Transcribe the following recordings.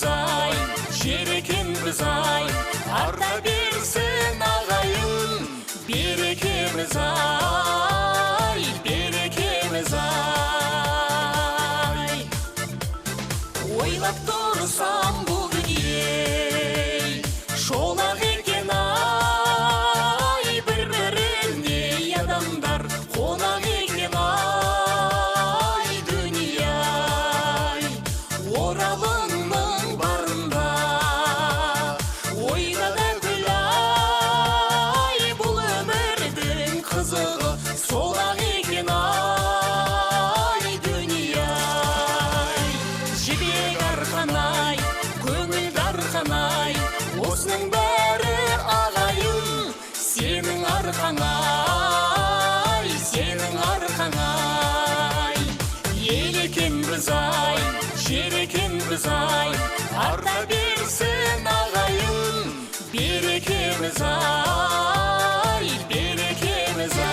Берекеміз ай, жерекеміз ай, арта берсін ағайын. Берекеміз ай, берекеміз ай. Ойлап тұрсам бүгін ей, шолақ екен ай, бір-біріне адамдар қонақ екен ай, дүние-ай. Оралыңның барында ойна да күл ай, бұл өмірдің қызығы солақ екен ай, дүние-ай. Жібек арқанай, көңіл дарқанай, осының бәрі ағайын, сенің арқаңай, сенің арқаңай. Ел екенбіз ай, жер екенбіз ай, арта берсін ағайын. Берекеміз ай, берекеміз ай.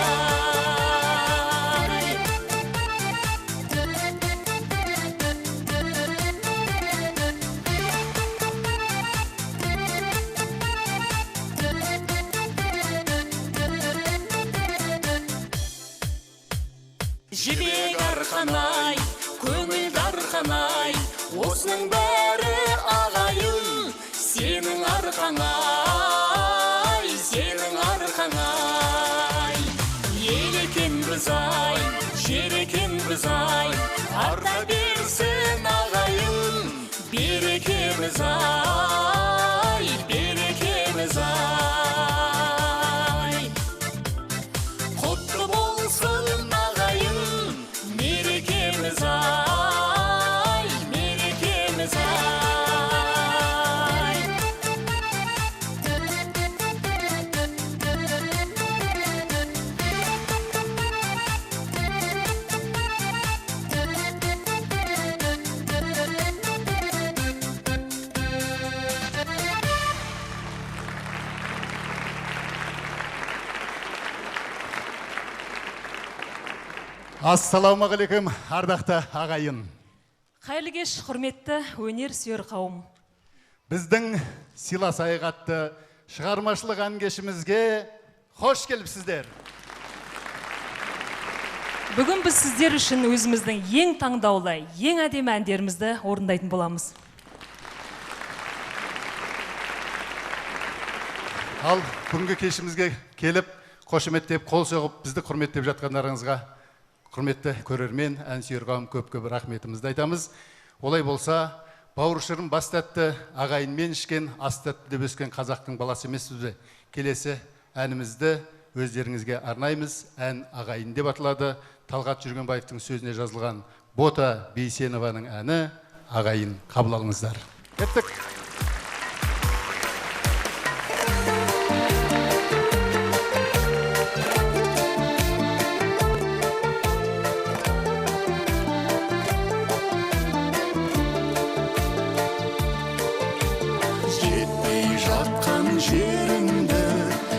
Жібек арқанай, көңіл дарқанай, осының бәрі ағайын, сенің арқаңай, сенің арқаңай. Ел екенбіз ай, жер екенбіз ай, арта берсін ағайын. Берекеміз ай, берекеміз ай. Құтты болсын ағайын, мерекеміз ай, мерекеміз ай. Ассалаумағалейкум, ардақты ағайын. Қайырлы кеш, құрметті өнер сүйер қауым. Біздің сыйласайық атты шығармашылық ән кешімізге қош келіпсіздер. Бүгін біз сіздер үшін өзіміздің ең таңдаулы, ең әдемі әндерімізді орындайтын боламыз. Ал бүгінгі кешімізге келіп, қошеметтеп, қол соғып, бізді құрметтеп жатқандарыңызға құрметті көрермен, ән сүйер қауым, көп-көп рахметімізді айтамыз. Олай болса, бауыршырын бас тәтті ағайынмен ішкен, ас тәтті деп өскен қазақтың баласы емеспіз бе? Келесі әнімізді өздеріңізге арнаймыз. Ән ағайын деп аталады. Талғат Жүргенбаевтың сөзіне жазылған Бота Бейсенованың әні ағайын. Қабыл алыңыздар. Кеттік.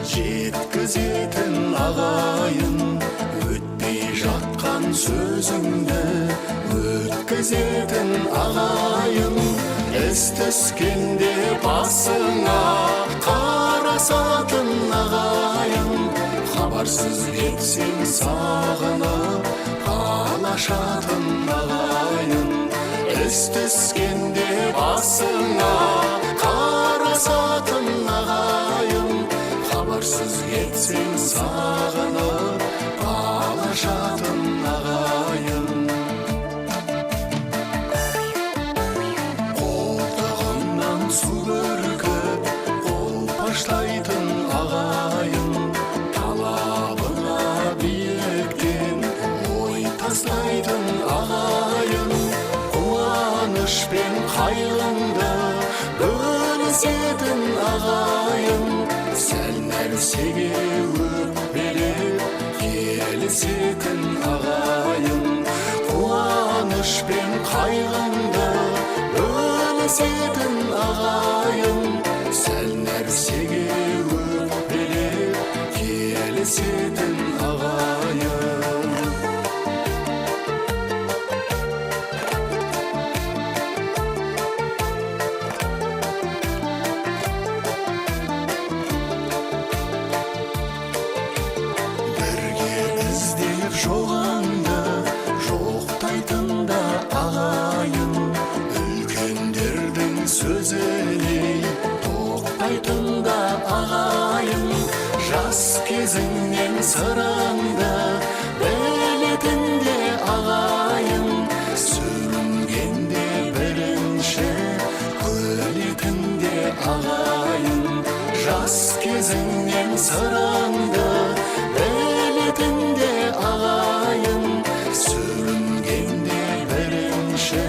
Жеткізетін ағайын, өтпей жатқан сөзіңді өткізетін ағайын. Іс түскенде басыңа қарасатын ағайын, хабарсыз кетсең сағынып алашатын ағайын. Іс түскенде басыңа қарасатын ағайын, хабарсыз кетсең сағынып алашатын ағайын. Қолтығымнан су бүркіп қолпаштайтын ағайын, талабына биіктен ой тастайтын ағайын. Қуаныш пен қайғыңды бөлісетін ағайын, сәл нәрсеге өкпелеп келісетін ағайын. Қуаныш пен қайғыңды бөлісетін ағайын, сәл нәрсеге өкпелеп келісетін ағайын. жас кезіңнен сырыңды білетінде ағайын, сүрінгенде бірінші көлетінде ағайын. Жас кезіңнен сырыңды білетінде ағайын, сүрінгенде бірінші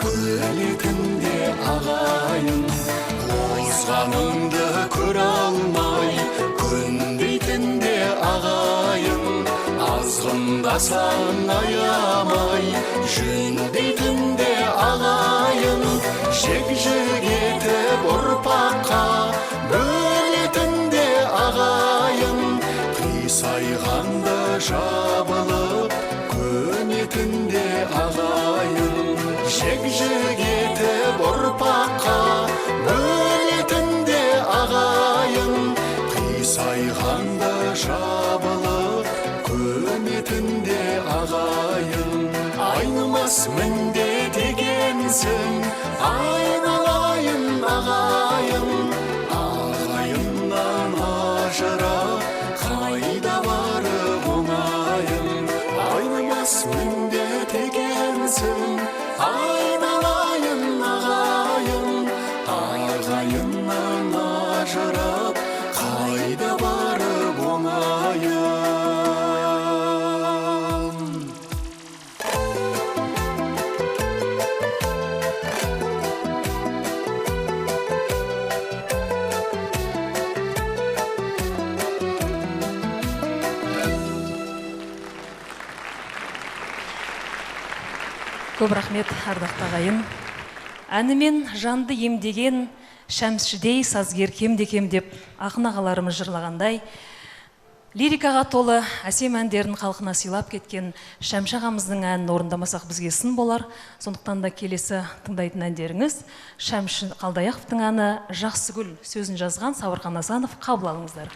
көлетінде ағайын. Озғаныңды көре алмай көнбейтінде ағайын, азғындасаң аямай жөндейтінде ағайын. Жек-жек етіп ұрпаққа бөлетінде ағайын, қисайғанда жабылып көнетінде ағайын. Жек-жек етіп ұрпаққа бөлетінде ағайын, қисайғанда жабылып көнетінде ағайын. Айнымас міндет екенсің, айналайын ағайын, ағайыннан ажырап қайда барып оңайын. Айнымас міндет екенсің, айналайын ағайын, ағайыннан ажырап қайда барып оңайын. Көп рахмет, ардақты ағайын. Әнімен жанды емдеген шәмшідей сазгер кемде-кем деп ақын ағаларымыз жырлағандай, лирикаға толы әсем әндерін халқына сыйлап кеткен Шәмші ағамыздың әнін орындамасақ бізге сын болар. Сондықтан да келесі тыңдайтын әндеріңіз Шәмші Қалдаяқовтың әні «Жақсы гүл» сөзін жазған Сауырхан Асанов. Қабыл алыңыздар.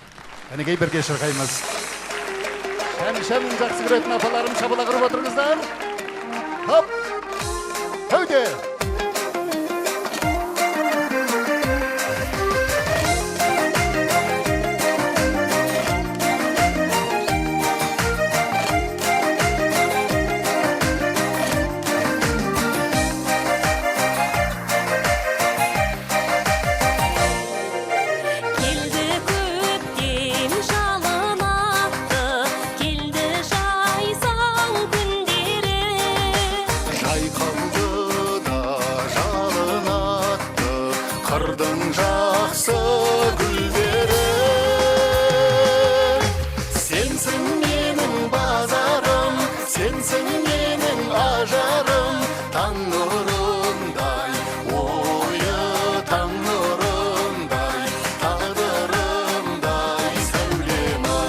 Әнекей бірге шырқаймыз. Шәмшінің жақсы көретін апаларым шабыла құрып отырыңыздар. Хоп! Әуде! Қырдың жақсы гүлдері, сенсің менің базарым, сенсің менің ажарым. Таң нұрындай, ойы таң нұрындай, тағдырымдай сәулем-ай.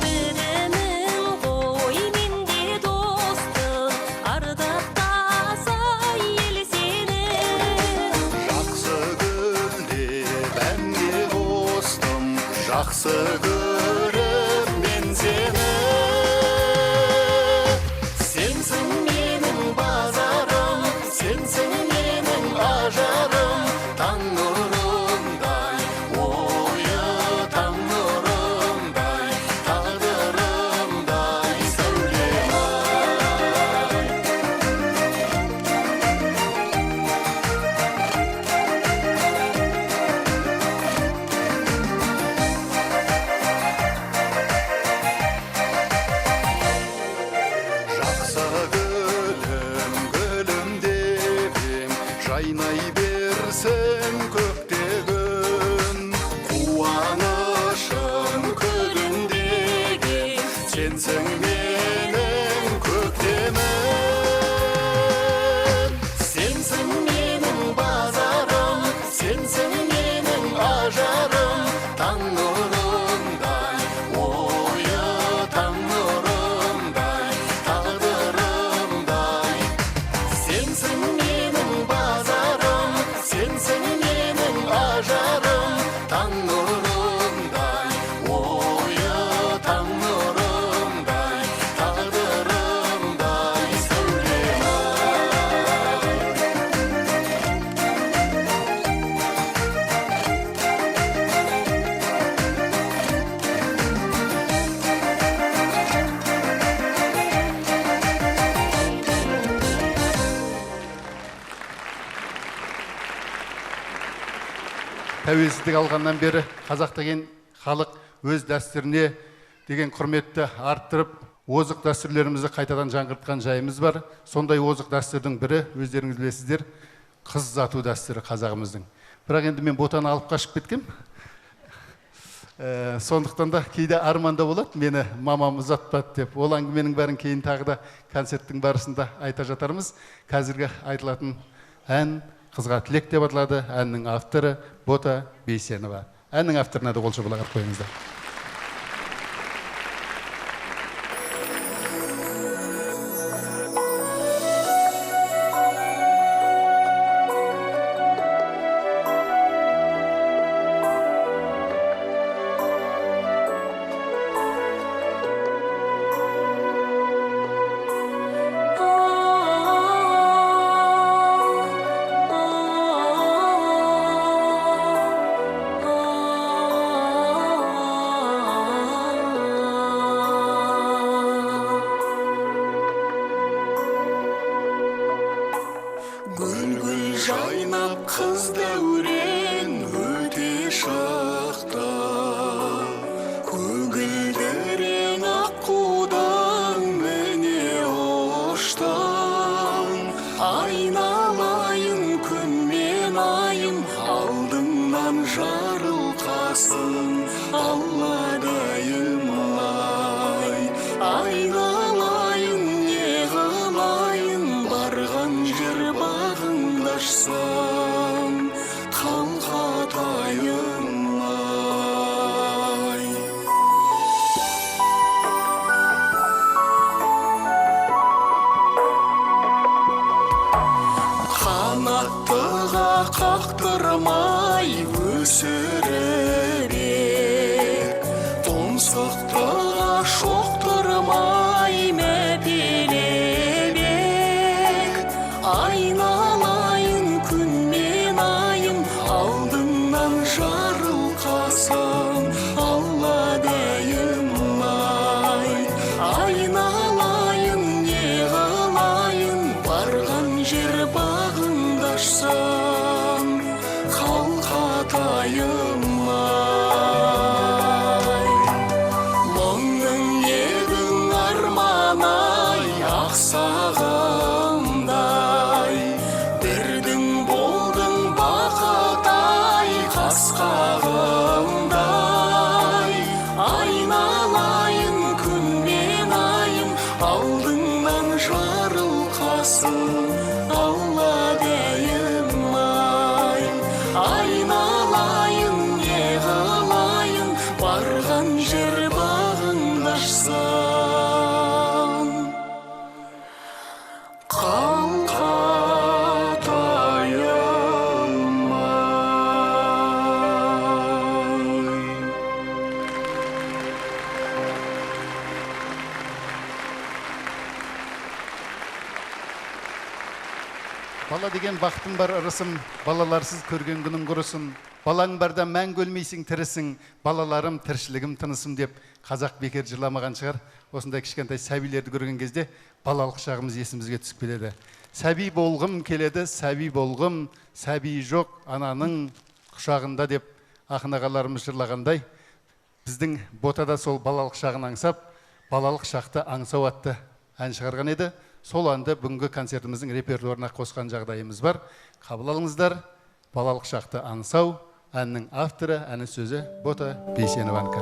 Бірінің ғой менде достым, ардақтаса ел сені. Жақсы гүлде бәнге қостым, жақсы көріп мен сені. Сенсің менің базарым, сенсің менің ажарым. Таң нұрындай, ойы таң нұрындай, тағдырымдай сәулем-ай. Жақсы гүлім, гүлім деп ем, жайнай берсін көкте күн. Қуанышым күлімдегі, сенсің менің көктемім. Сенсің менің базарым, сенсің менің ажарым. Таң нұрындай, ойы таң нұрындай, тағдырымдай. Сенсің менің базарым, сенсің менің ажарым. Таң нұрындай, ойы таң нұрындай, тағдырымдай сәулем-ай. тәуелсіздік алғаннан бері қазақ деген халық өз дәстүріне деген құрметті арттырып, озық дәстүрлерімізді қайтадан жаңғыртқан жайымыз бар. Сондай озық дәстүрдің бірі, өздеріңіз білесіздер, қыз ұзату дәстүрі қазағымыздың. Бірақ енді мен ботаны алып қашып кеткем. Сондықтан да кейде арманда болады, мені мамам ұзатпады деп. Ол әңгіменің бәрін кейін тағы да концерттің барысында айта жатармыз. Қазіргі айтылатын ән «Қызға тілек» деп аталады. Әннің авторы Бота Бейсенова. Әннің авторына да қол шапалақ қойыңыздар. Гүл-гүл жайнап қыз дәурен өте шақта, көгілдірен аққудан міне оштан. Айналайын күн мен айым, алдымнан жарылқасын Алладайым ай. Айналайын не қылайын, барған жер бағындашсам қалқатайым ай. Қанаттыға қақтырмай өсіререк, тұмсықтыға шоқтырмай мәпелебек. Айналайын күн мен айым, алдымнан жарылқасын Алладайым ай. Айналайын не қылайын, барған жер бағындашсам қалқатайым ай. Мұңның едің арман-ай, ақсағымдай, бердің болдың бақыт-ай, қасқағымдай. Айналайын күн мен айым, алдыңнан жарылқасын Алладайым ай. Айналайын не қылайын, барған жер бағындашсам қалқатайым ай. Бала деген бақытым бар ырысым, балаларсыз көрген күнің құрысын. Балаң барда мәңгі өлмейсің тірісің, балаларым тіршілігім тынысым деп қазақ бекер жырламаған шығар. Осындай кішкентай сәбилерді көрген кезде балалық шағымыз есімізге түсіп келеді. Сәби болғым келеді, сәби болғым, сәби жоқ ананың құшағында деп ақын ағаларымыз жырлағандай, біздің Ботада сол балалық шағын аңсап, балалық шақты аңсау атты ән шығарған еді. Сол әнді бүгінгі концертіміздің репертуарына қосқан жағдайымыз бар. Қабыл алыңыздар. Балалық шақты аңсау әннің авторы, әні сөзі Бота Бейсенованікі.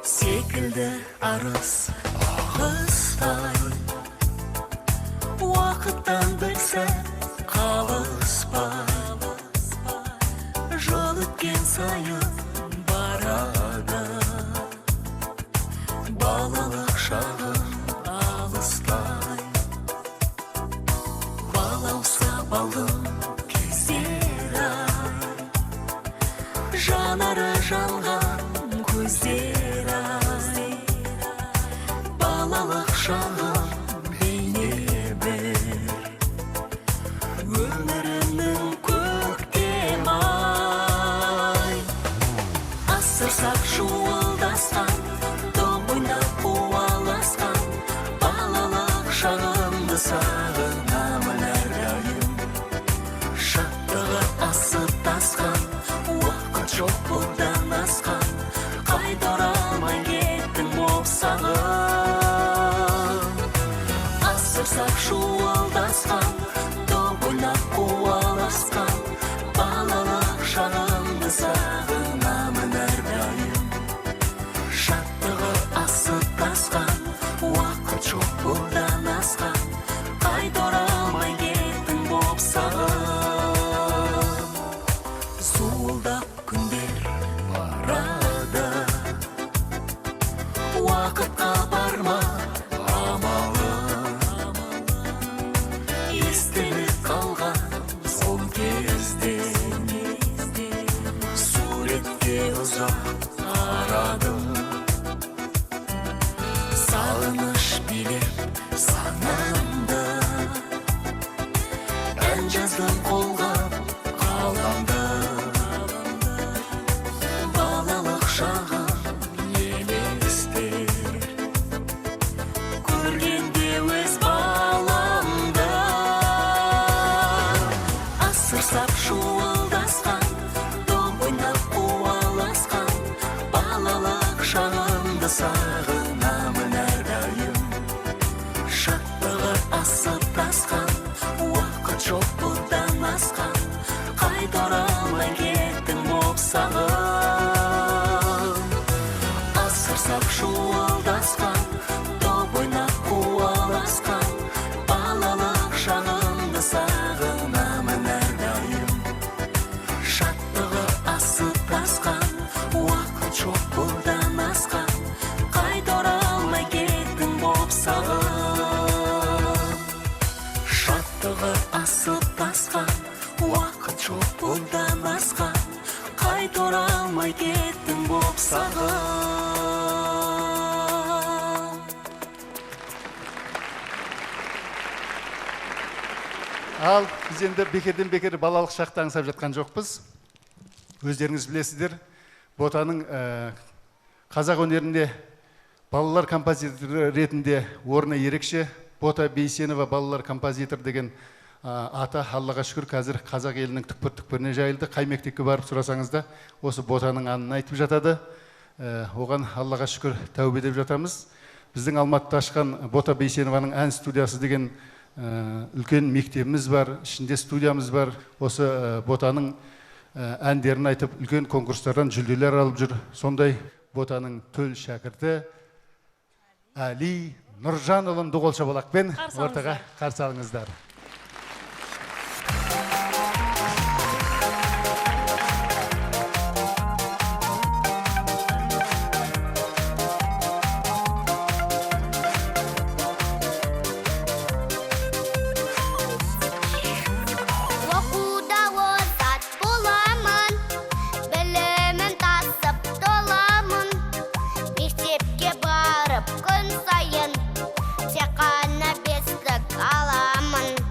Секілді арыс ағыстай, уақыттан бір сәт қалыспай, жол өткен сайын барады. шағын бейне бір өмірімнің көктем ай асырсақ шуылдасқан доп ойнап қуаласқан балалық шағымды сағынамын әрдайым шаттығы асып тасқан уақыт жоқ бұдан асқан қайта оралмай кеттің боп сағым асырсақ шуылдасқан доп ойнап қуаласқан балалық шағымды сағынамын әрдайым шаттығы асып тасқан уақыт жоқ бұдан асқан қайта оралмай кеттің боп сағым зуылдап күндер барады уақытқа барма амалым естелік қалған сол кезде суретке ұзақ қарадым сағыныш билеп санамды ән жаздым қолға қаламды балалық шағым елестер көргенде өз баламды асырсап шуылдасқан доп ойнап қуаласқан балалық шағымды сағынамын әрдайым шаттығы асып тасқан уақыт жоқ бұдан асқан қайта оралмай кеттің боп сағым асырсап шуылдасқан доп ойнап қуаласқан балалық шағымды сағынамын әрдайым шаттығы асып тасқан уақыт жоқ бұдан асқан қайта оралмай кеттің боп сағым шаттығы асып тасқан уақыт жоқ бұдан асқан қайта оралмай кеттің боп сағым Ал біз енді бекерден бекер балалық шақты аңсап жатқан жоқпыз. Өздеріңіз білесіздер, Ботаның қазақ өнерінде балалар композиторы ретінде орны ерекше. Бота Бейсенова балалар композитор деген ата, Аллаға шүкір, қазір қазақ елінің түкпір-түкпіріне жайылды. Қай мектепке барып сұрасаңыз да, осы Ботаның анын айтып жатады. Оған Аллаға шүкір тәубе деп жатамыз. Біздің Алматыда ашқан Бота Бейсенованың ән студиясы деген үлкен мектебіміз бар, ішінде студиямыз бар. Осы Ботаның әндерін айтып, үлкен конкурстардан жүлделер алып жүр. Сондай Ботаның төл шәкірті Әли Нұржанұлын ду қол шапалақпен ортаға қарсы алыңыздар. Оқуда озат боламын, білімін тасып толамын. Мектепке барып күн сайын тек қана бестік аламын.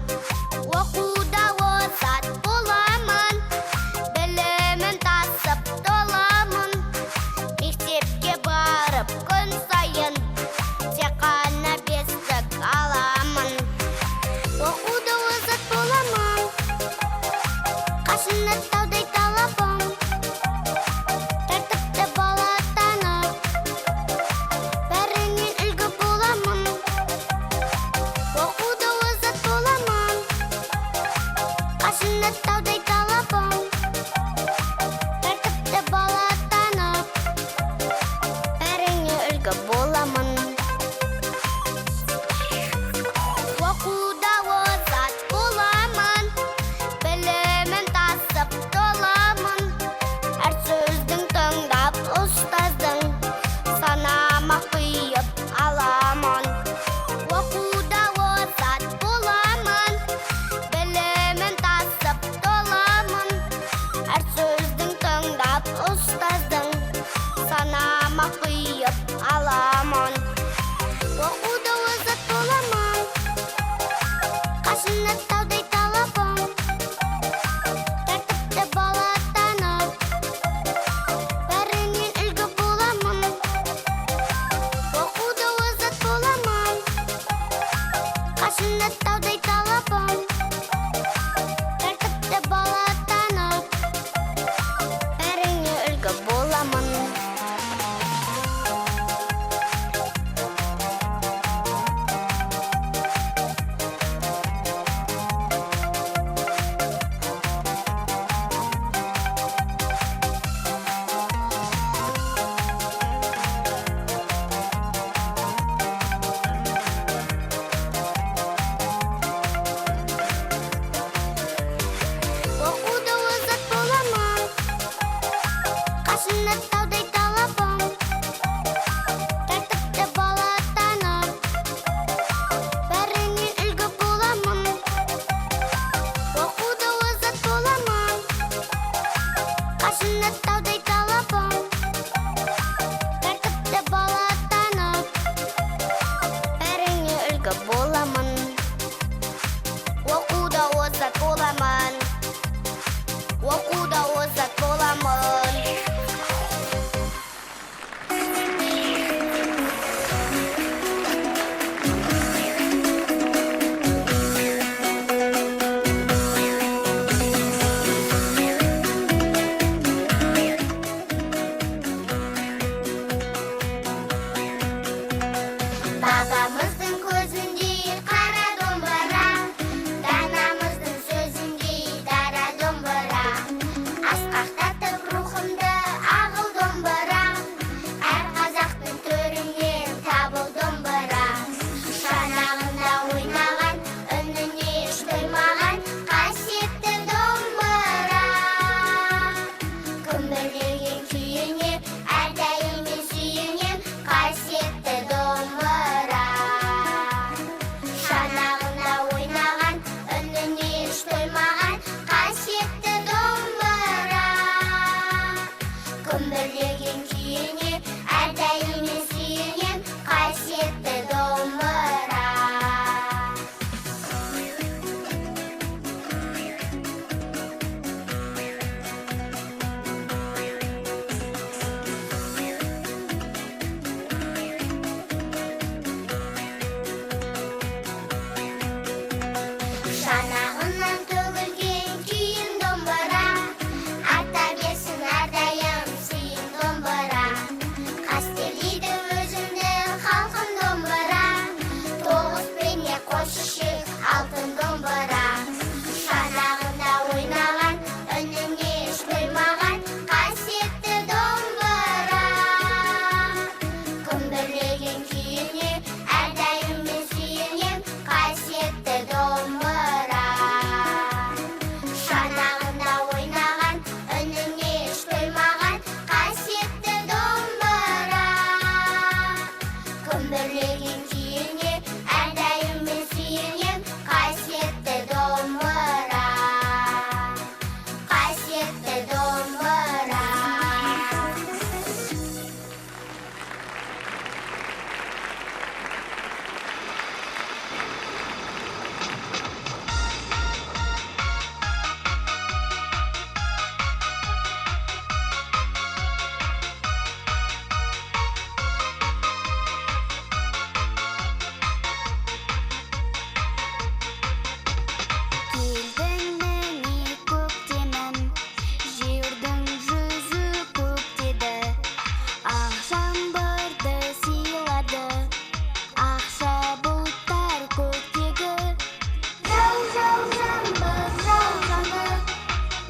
сүйіне, әрдайым мен сүйінем, қасиетті домбыра. Шанағынан төгілген күйін домбыра, арта берсін әрдайым сүйін домбыра. Қастерлейді өзімнің халқым домбыра, тоғыз пене қосшы алтын домбыра. Шанағында ойнаған, үніңе еш қоймаған, қасиетті домбыра. Күмбірлеген күйіне, әрдайым мен сүйінем, қасиетті домбыра. Шанағында ойнаған, үніңе еш қоймаған, қасиетті домбыра. Күмбірлеген күйіне, әрдайым мен сүйінем, қасиетті домбыра. Қасиетті домбыра. Келдің міне көктемім, жердің жүзі көктеді, ақ жаңбырды сыйлады, ақша бұлттар көктегі. Жау жаңбыр,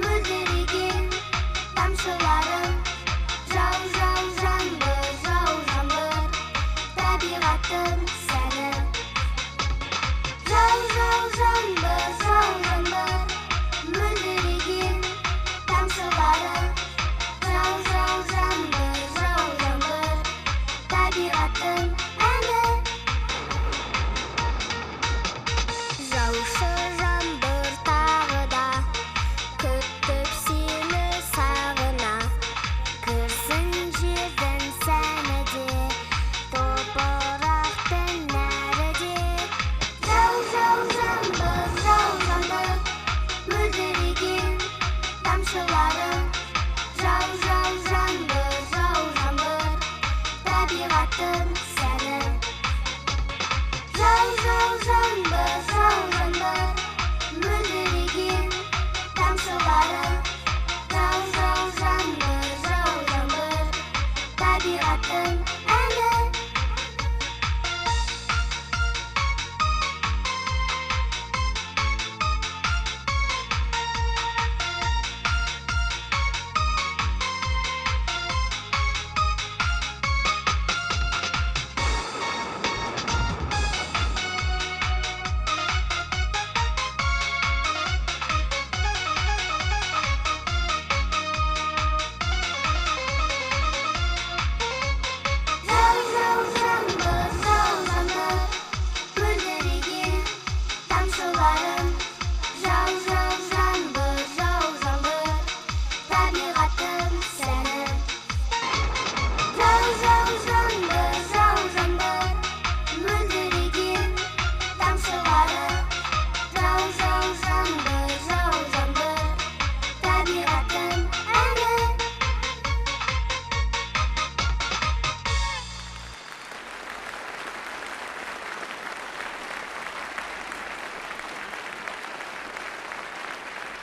мөлдіреген тамшыларым. Жау жаңбыр, табиғаттың сәні. Жау жаңбыр, мөлдіреген тамшыларым. Жау жаңбыр, табиғаттың әні. Жаушы жаңбыр тағы да, күтіп сені сағына. Кірсін жердің сәні де, топырақтың нәрі де. Жау жаңбыр, мөлдіреген тамшыларым. Жау жаңбыр, табиғаттың сәні. Жау жаңбыр, мөлдіреген тамшыларым. Жау жаңбыр, табиғаттың